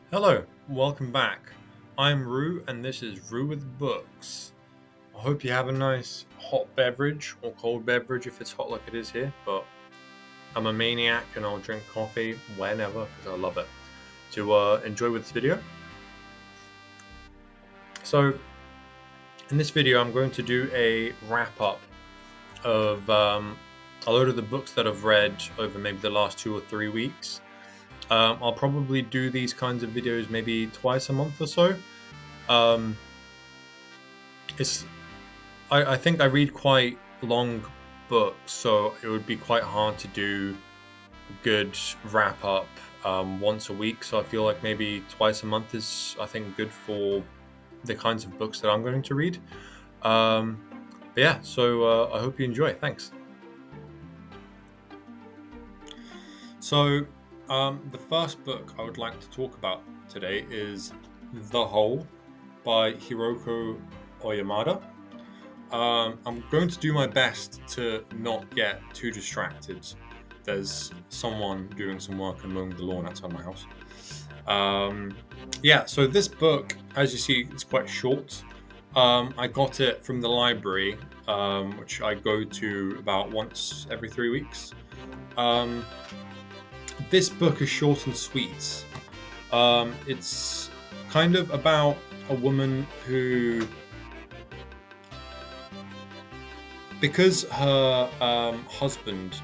Hello, welcome back. I'm Rue, and this is Rue with Books. I hope you have a nice hot beverage or cold beverage if it's hot like it is here, but I'm a maniac and I'll drink coffee whenever because I love it. To enjoy with this video. So, in this video, I'm going to do a wrap up of a load of the books that I've read over maybe the last 2 or 3 weeks. I'll probably do these kinds of videos maybe twice a month or so. It's I think I read quite long books, so it would be quite hard to do a good wrap up once a week. So I feel like maybe twice a month is, I think, good for the kinds of books that I'm going to read. But yeah, so I hope you enjoy. Thanks. So the first book I would like to talk about today is The Hole by Hiroko Oyamada. I'm going to do my best to not get too distracted. There's someone doing some work and mowing the lawn outside my house. So this book, as you see, is quite short. I got it from the library, which I go to about once every 3 weeks. This book is short and sweet. It's kind of about a woman who, because her husband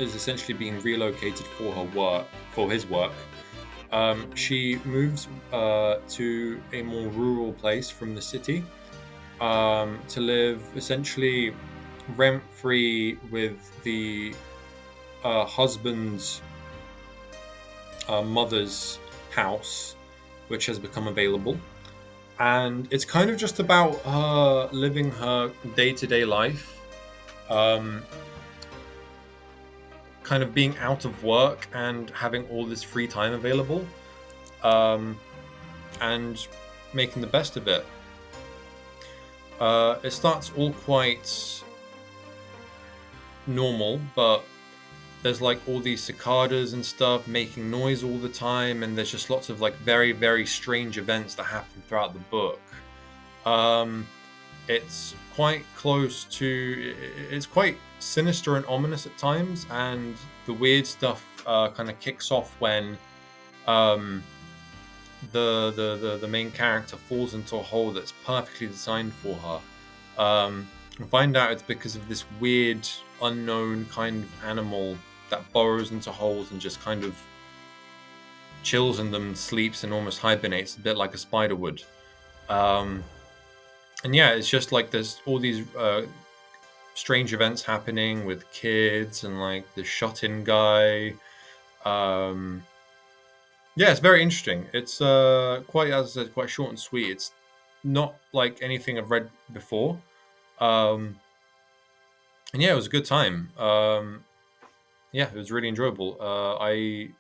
is essentially being relocated for his work, she moves to a more rural place from the city to live essentially rent-free with the husband's mother's house, which has become available. And it's kind of just about her living her day-to-day life, kind of being out of work and having all this free time available, and making the best of it. It starts all quite normal, but there's like all these cicadas and stuff making noise all the time, and there's just lots of like very, very strange events that happen throughout the book. It's quite it's quite sinister and ominous at times, and the weird stuff kind of kicks off when the main character falls into a hole that's perfectly designed for her. And find out it's because of this weird, unknown kind of animal that burrows into holes and just kind of chills in them, sleeps, and almost hibernates, a bit like a spider would. And yeah, it's just like there's all these strange events happening with kids and like the shut-in guy. Yeah, it's very interesting. It's quite, as I said, quite short and sweet. It's not like anything I've read before. And yeah, it was a good time. Yeah, it was really enjoyable. I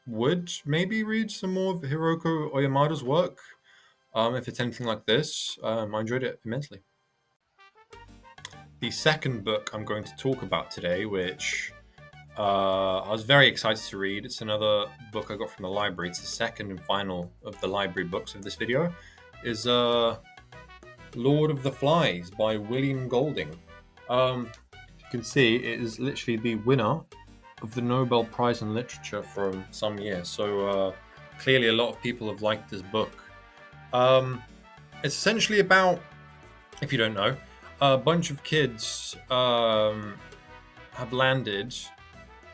would maybe read some more of Hiroko Oyamada's work. If it's anything like this, I enjoyed it immensely. The second book I'm going to talk about today, which I was very excited to read. It's another book I got from the library. It's the second and final of the library books of this video. Is Lord of the Flies by William Golding. You can see it is literally the winner of the Nobel Prize in Literature from some years. So clearly a lot of people have liked this book. It's essentially about, if you don't know, a bunch of kids have landed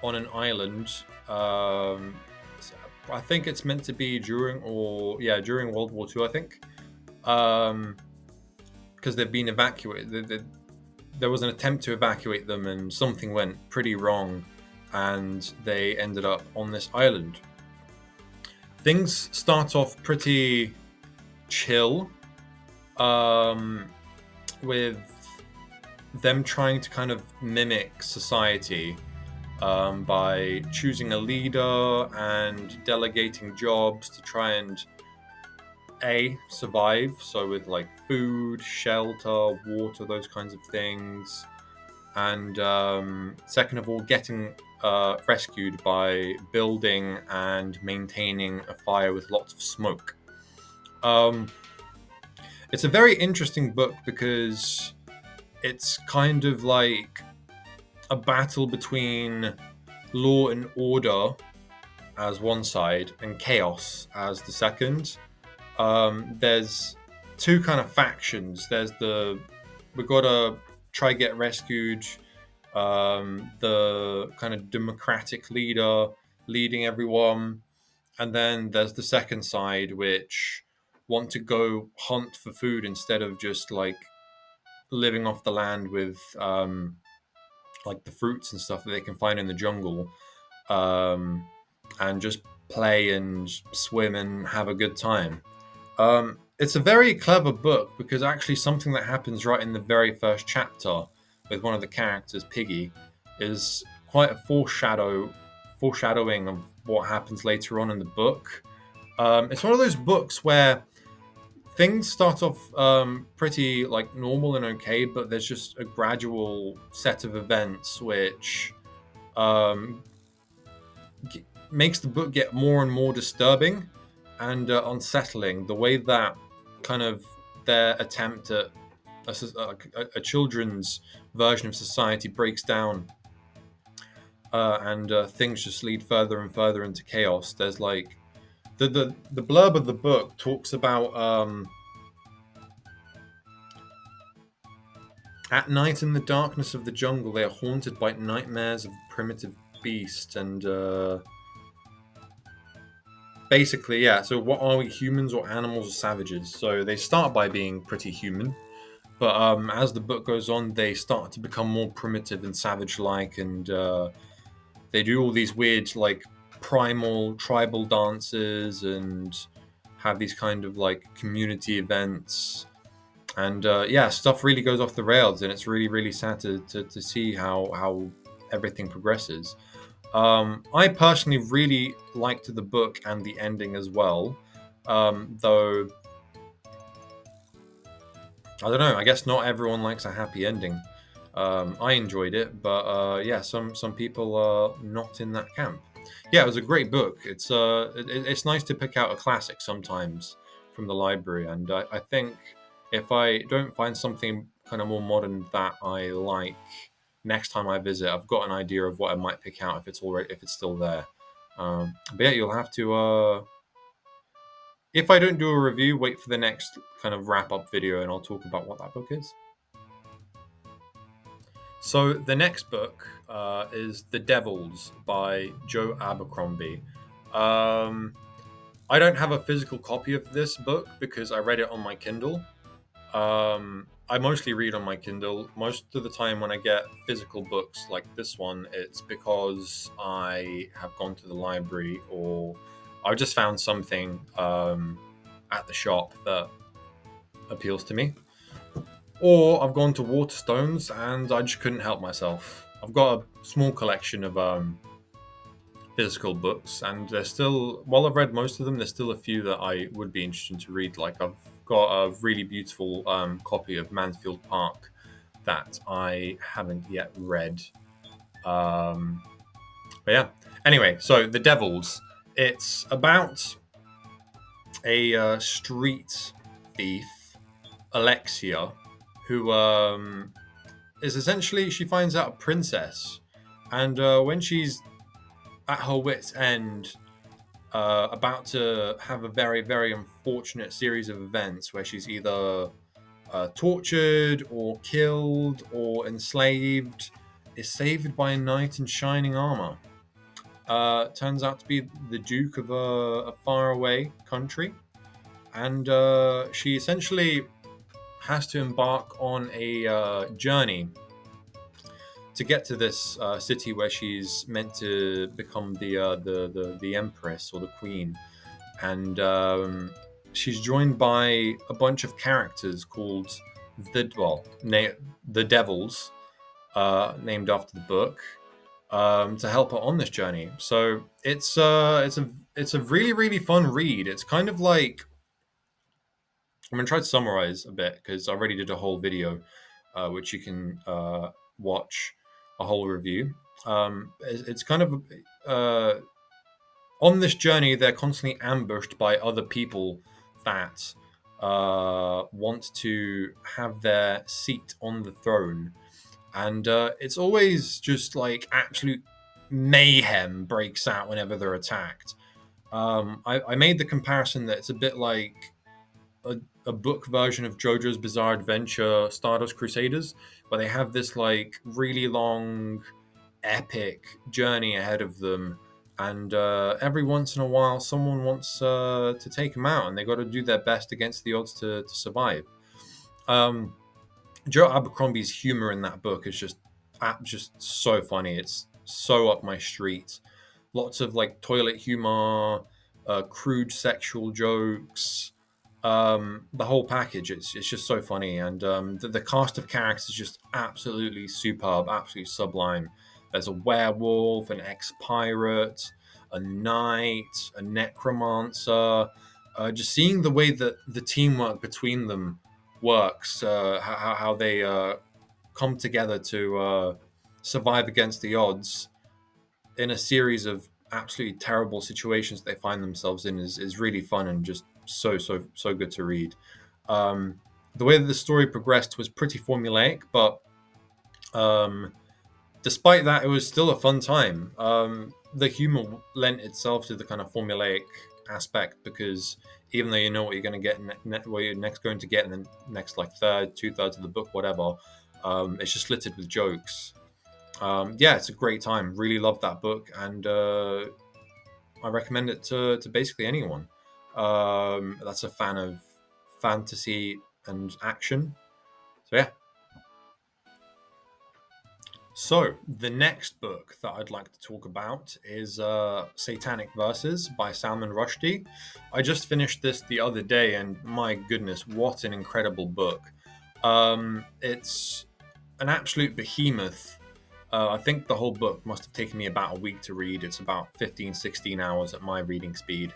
on an island. I think it's meant to be during World War II, I think. Because they've been evacuated. There was an attempt to evacuate them and something went pretty wrong and they ended up on this island. Things start off pretty chill, with them trying to kind of mimic society by choosing a leader and delegating jobs to try and survive. So with like food, shelter, water, those kinds of things. And second of all, getting rescued by building and maintaining a fire with lots of smoke. It's a very interesting book because it's kind of like a battle between law and order as one side and chaos as the second. There's two kind of factions. There's we gotta try get rescued. The kind of democratic leader leading everyone, and then there's the second side which want to go hunt for food instead of just like living off the land with like the fruits and stuff that they can find in the jungle, and just play and swim and have a good time. It's a very clever book because actually something that happens right in the very first chapter with one of the characters, Piggy, is quite a foreshadowing of what happens later on in the book. It's one of those books where things start off pretty like normal and okay, but there's just a gradual set of events which um, makes the book get more and more disturbing and unsettling. The way that kind of their attempt at a children's version of society breaks down, and things just lead further and further into chaos. There's like the blurb of the book talks about at night in the darkness of the jungle, they are haunted by nightmares of primitive beast and basically, yeah. So, what are we, humans or animals or savages? So they start by being pretty human, but as the book goes on, they start to become more primitive and savage-like, and they do all these weird, like, primal tribal dances and have these kind of like community events. And yeah, stuff really goes off the rails, and it's really, really sad to see how everything progresses. I personally really liked the book and the ending as well, though I don't know. I guess not everyone likes a happy ending. I enjoyed it, but yeah, some people are not in that camp. Yeah, it was a great book. It's nice to pick out a classic sometimes from the library, and I think if I don't find something kind of more modern that I like next time I visit, I've got an idea of what I might pick out if it's still there. But yeah, you'll have to. If I don't do a review, wait for the next kind of wrap up video, and I'll talk about what that book is. So the next book is The Devils by Joe Abercrombie. I don't have a physical copy of this book because I read it on my Kindle. I mostly read on my Kindle. Most of the time when I get physical books like this one, it's because I have gone to the library or I've just found something at the shop that appeals to me. Or I've gone to Waterstones and I just couldn't help myself. I've got a small collection of physical books, and there's still, while I've read most of them, there's still a few that I would be interested to read. Like I've got a really beautiful copy of Mansfield Park that I haven't yet read. But yeah. Anyway, so The Devils. It's about a street thief, Alexia, who is essentially, she finds out a princess, and when she's at her wit's end, about to have a very, very unfortunate series of events where she's either tortured or killed or enslaved, is saved by a knight in shining armor. Turns out to be the Duke of a faraway country, and she essentially has to embark on a journey to get to this city where she's meant to become the empress or the queen, and she's joined by a bunch of characters called the Devils, named after the book, to help her on this journey. So it's a really, really fun read. It's kind of like, I'm gonna try to summarize a bit because I already did a whole video, which you can watch a whole review. It's kind of on this journey, they're constantly ambushed by other people that want to have their seat on the throne. And it's always just like absolute mayhem breaks out whenever they're attacked. I made the comparison that it's a bit like a book version of JoJo's Bizarre Adventure Stardust Crusaders, where they have this like really long, epic journey ahead of them. And every once in a while, someone wants to take them out, and they got to do their best against the odds to survive. Um, Joe Abercrombie's humor in that book is just so funny. It's so up my street. Lots of like toilet humor, crude sexual jokes, the whole package. It's just so funny, and the cast of characters is just absolutely superb, absolutely sublime. There's a werewolf, an ex-pirate, a knight, a necromancer. Just seeing the way that the teamwork between them works, how they come together to survive against the odds in a series of absolutely terrible situations they find themselves in is really fun and just so good to read. The way that the story progressed was pretty formulaic, but despite that, it was still a fun time. The humor lent itself to the kind of formulaic aspect because even though you know what you're going to get, what you're next going to get in the next like third, 2/3 of the book, whatever, it's just littered with jokes. Yeah, it's a great time. Really love that book, and I recommend it to basically anyone that's a fan of fantasy and action. So yeah. So the next book that I'd like to talk about is Satanic Verses by Salman Rushdie. I just finished this the other day, and my goodness, what an incredible book! It's an absolute behemoth. I think the whole book must have taken me about a week to read. It's about 15, 16 hours at my reading speed.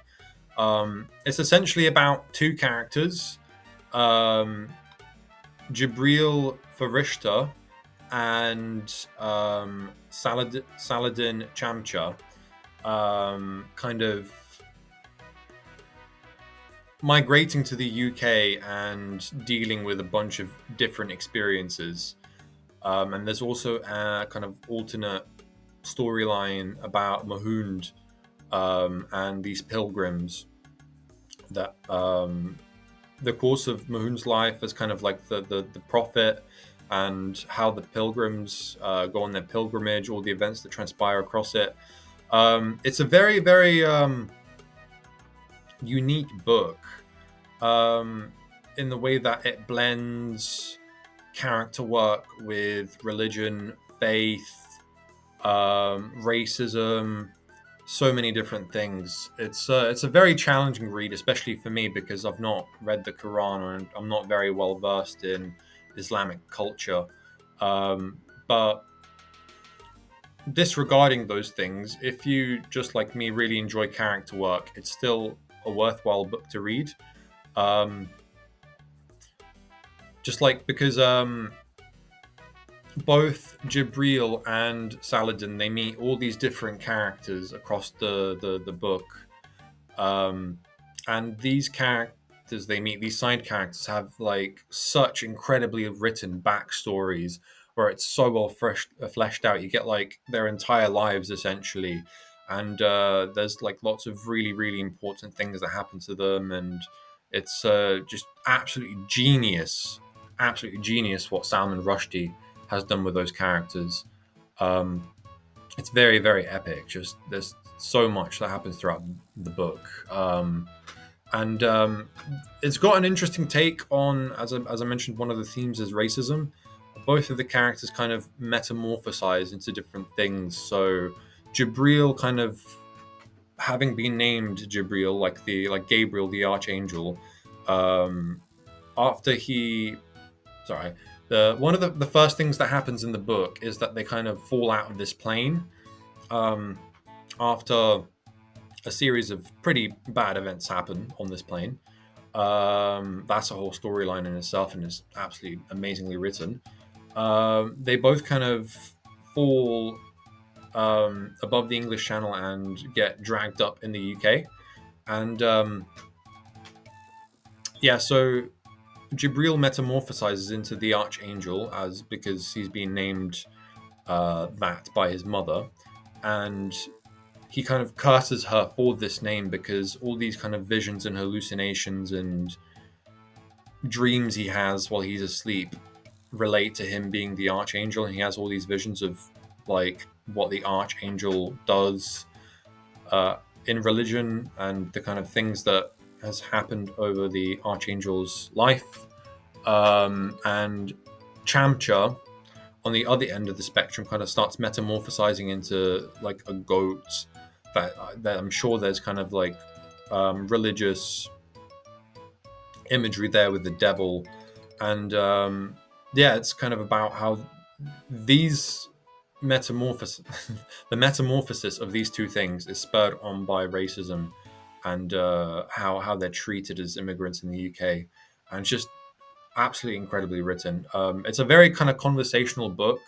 It's essentially about two characters, um, Jibril Farishta and Saladin Chamcha, kind of migrating to the UK and dealing with a bunch of different experiences. And there's also a kind of alternate storyline about Mahund and these pilgrims that the course of Mahund's life as kind of like the prophet and how the pilgrims go on their pilgrimage, all the events that transpire across it. It's a very, very unique book in the way that it blends character work with religion, faith, racism, so many different things. It's a very challenging read, especially for me because I've not read the Quran and I'm not very well versed in Islamic culture. But disregarding those things, if you just like me really enjoy character work, it's still a worthwhile book to read. Just like because both Jibril and Saladin, they meet all these different characters across the book, and these characters they meet, these side characters, have like such incredibly written backstories where it's so well fleshed out. You get like their entire lives essentially, and there's like lots of really important things that happen to them, and it's just absolutely genius what Salman Rushdie has done with those characters. It's very epic. Just there's so much that happens throughout the book, and it's got an interesting take on, as I mentioned, one of the themes is racism. Both of the characters kind of metamorphosize into different things. So Jibril, kind of having been named Jibril, like Gabriel the archangel, after he, sorry, one of the first things that happens in the book is that they kind of fall out of this plane after a series of pretty bad events happen on this plane. That's a whole storyline in itself, and it's absolutely amazingly written. They both kind of fall above the English Channel and get dragged up in the UK. And so Jibril metamorphosizes into the Archangel because he's been named that by his mother, and he kind of curses her for this name because all these kind of visions and hallucinations and dreams he has while he's asleep relate to him being the Archangel, and he has all these visions of like what the Archangel does in religion and the kind of things that has happened over the Archangel's life. And Chamcha, on the other end of the spectrum, kind of starts metamorphosizing into like a goat. That I'm sure there's kind of like religious imagery there with the devil, and it's kind of about how these the metamorphosis of these two things is spurred on by racism and how they're treated as immigrants in the UK, and it's just absolutely incredibly written. It's a very kind of conversational book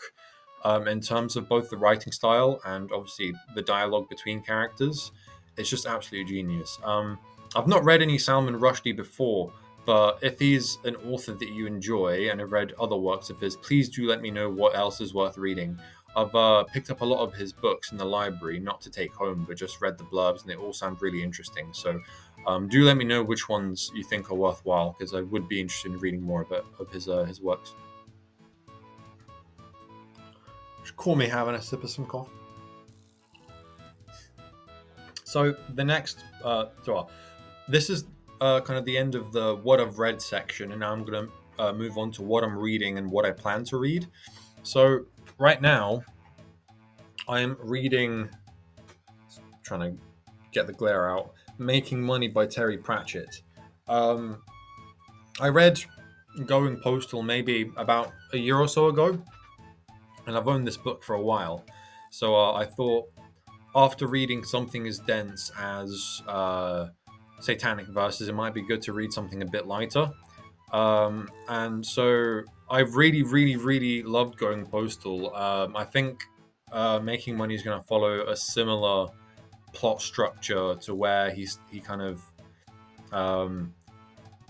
in terms of both the writing style and obviously the dialogue between characters. It's just absolutely genius. I've not read any Salman Rushdie before, but if he's an author that you enjoy and have read other works of his, please do let me know what else is worth reading. I've picked up a lot of his books in the library, not to take home, but just read the blurbs, and they all sound really interesting. So do let me know which ones you think are worthwhile, because I would be interested in reading more of his works. Just call me having a sip of some coffee. So the next, this is kind of the end of the what I've read section, and now I'm going to move on to what I'm reading and what I plan to read. So right now, I'm reading, trying to get the glare out, Making Money by Terry Pratchett. I read Going Postal maybe about a year or so ago, and I've owned this book for a while. So I thought, after reading something as dense as Satanic Verses, it might be good to read something a bit lighter. And so I've really, really, really loved Going Postal. I think Making Money is going to follow a similar plot structure to where he kind of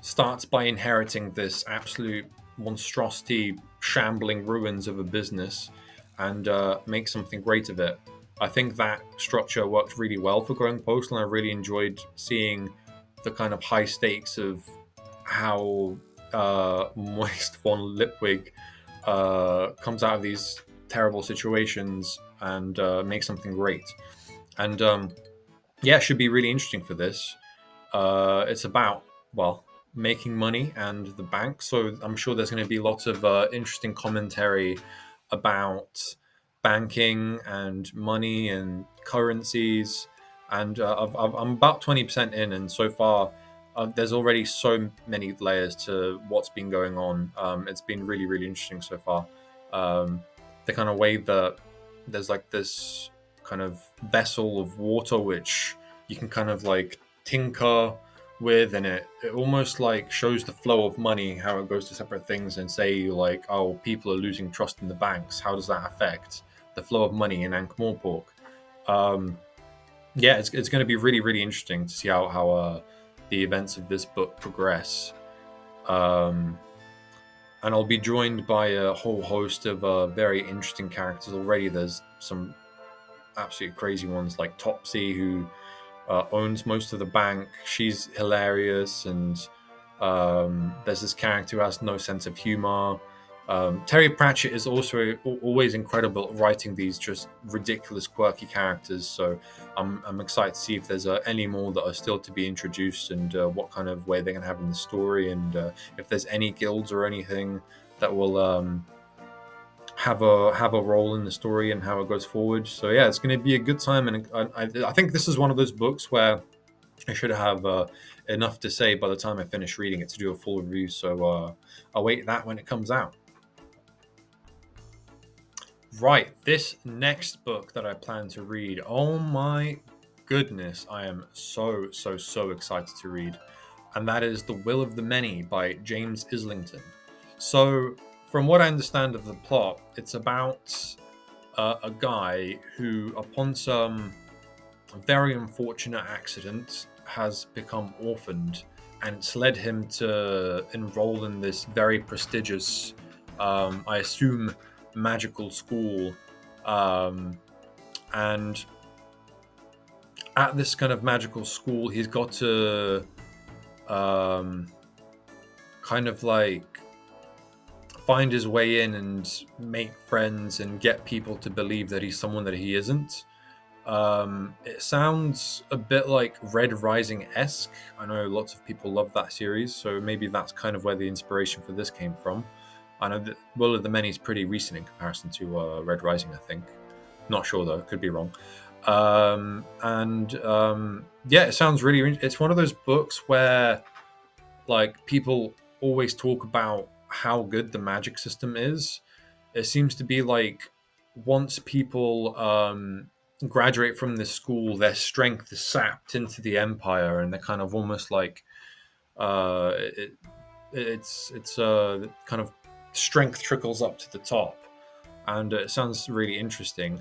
starts by inheriting this absolute monstrosity, shambling ruins of a business, and makes something great of it. I think that structure worked really well for Going Postal, and I really enjoyed seeing the kind of high stakes of how Moist von Lipwig comes out of these terrible situations and makes something great. And it should be really interesting for this. It's about, making money and the bank, so I'm sure there's going to be lots of interesting commentary about banking and money and currencies. And I'm about 20% in, and so far there's already so many layers to what's been going on. It's been really, really interesting so far. The kind of way that there's like this kind of vessel of water which you can kind of like tinker with, and it almost like shows the flow of money, how it goes to separate things, and say like, oh, people are losing trust in the banks, how does that affect the flow of money in Ankh-Morpork? It's going to be really, really interesting to see how the events of this book progress. And I'll be joined by a whole host of very interesting characters already. There's some absolutely crazy ones like Topsy, who owns most of the bank. She's hilarious, and there's this character who has no sense of humor. Terry Pratchett is also always incredible at writing these just ridiculous, quirky characters. So I'm excited to see if there's any more that are still to be introduced, and what kind of way they're going to have in the story, and if there's any guilds or anything that will have a role in the story and how it goes forward. So it's going to be a good time, and I think this is one of those books where I should have enough to say by the time I finish reading it to do a full review. So I'll wait that when it comes out. Right, this next book that I plan to read, oh my goodness, I am so excited to read, and that is The Will of the Many by James Islington. So from what I understand of the plot, it's about a guy who, upon some very unfortunate accident, has become orphaned, and it's led him to enroll in this very prestigious, I assume, magical school. And at this kind of magical school, he's got to kind of like find his way in and make friends and get people to believe that he's someone that he isn't. It sounds a bit like Red Rising-esque. I know lots of people love that series, so maybe that's kind of where the inspiration for this came from. I know that Will of the Many is pretty recent in comparison to Red Rising, I think. Not sure though, could be wrong. Yeah, it sounds really. It's one of those books where, like, people always talk about how good the magic system is. It seems to be like once people graduate from this school, their strength is sapped into the empire, and they're kind of almost like it's kind of strength trickles up to the top, and it sounds really interesting.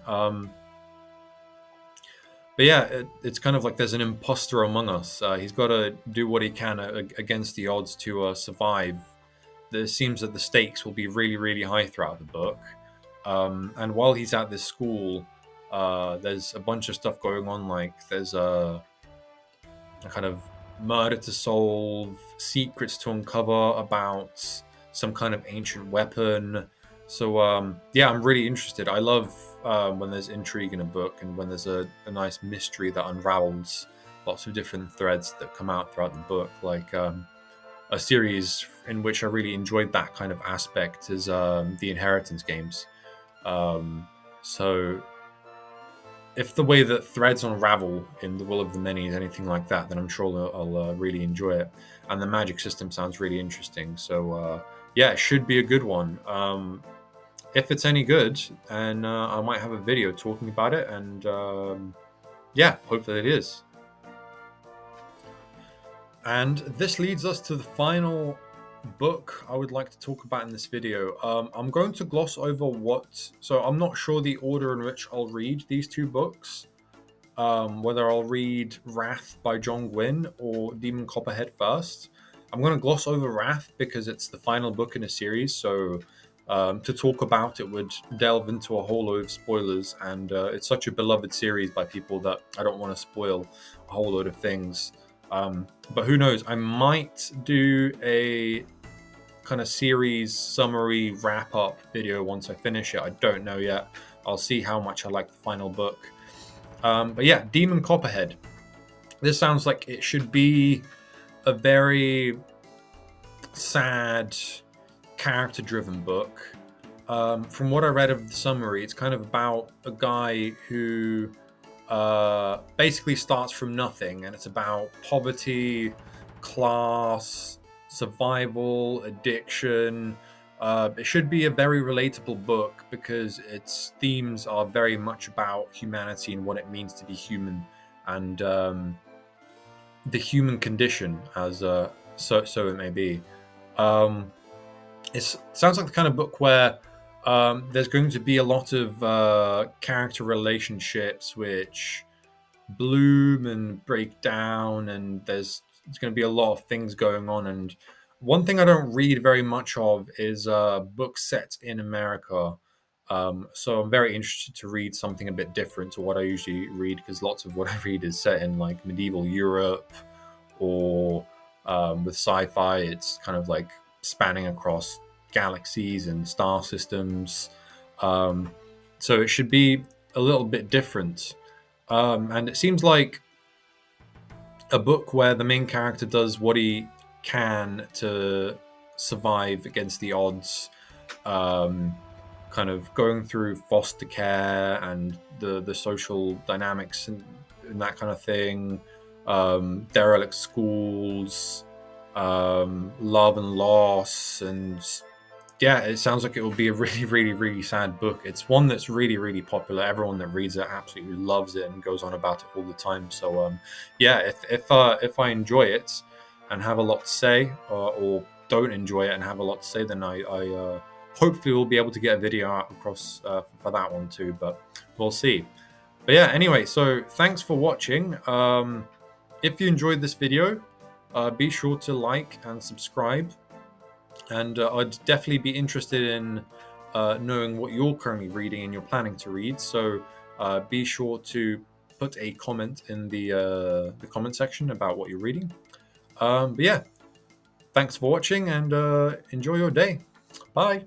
But yeah, it's kind of like there's an imposter among us. He's got to do what he can against the odds to survive. It seems that the stakes will be really, really high throughout the book. And while he's at this school, there's a bunch of stuff going on. Like there's a kind of murder to solve, secrets to uncover about some kind of ancient weapon. So yeah, I'm really interested. I love when there's intrigue in a book and when there's a nice mystery that unravels lots of different threads that come out throughout the book. Like a series in which I really enjoyed that kind of aspect is the Inheritance games. So if the way that threads unravel in the Will of the Many is anything like that, then I'm sure I'll really enjoy it. And the magic system sounds really interesting. So yeah, it should be a good one. If it's any good, and I might have a video talking about it. And yeah, hopefully it is. And this leads us to the final book I would like to talk about in this video. I'm going to gloss over so I'm not sure the order in which I'll read these two books, whether I'll read Wrath by John Gwynne or Demon Copperhead first. I'm going to gloss over Wrath because it's the final book in a series, so to talk about it would delve into a whole load of spoilers, and it's such a beloved series by people that I don't want to spoil a whole load of things. But who knows, I might do a kind of series summary wrap up video once I finish it. I don't know yet. I'll see how much I like the final book. But yeah, Demon Copperhead. This sounds like it should be a very sad, character driven book. From what I read of the summary, it's kind of about a guy who basically starts from nothing, and it's about poverty, class, survival, addiction. It should be a very relatable book because its themes are very much about humanity and what it means to be human, and the human condition, as so it may be. It sounds like the kind of book where there's going to be a lot of character relationships which bloom and break down, and there's going to be a lot of things going on. And one thing I don't read very much of is books set in America. So I'm very interested to read something a bit different to what I usually read, because lots of what I read is set in like medieval Europe, or with sci-fi, it's kind of like spanning across galaxies and star systems. So it should be a little bit different. And it seems like a book where the main character does what he can to survive against the odds, kind of going through foster care and the social dynamics and that kind of thing, derelict schools, love and loss, and yeah, it sounds like it will be a really, really, really sad book. It's one that's really, really popular. Everyone that reads it absolutely loves it and goes on about it all the time. So, yeah, if I enjoy it and have a lot to say, or don't enjoy it and have a lot to say, then I hopefully we'll be able to get a video out across for that one too, but we'll see. But yeah, anyway, so thanks for watching. If you enjoyed this video, be sure to like and subscribe. And I'd definitely be interested in knowing what you're currently reading and you're planning to read. So be sure to put a comment in the comment section about what you're reading. But yeah, thanks for watching and enjoy your day. Bye.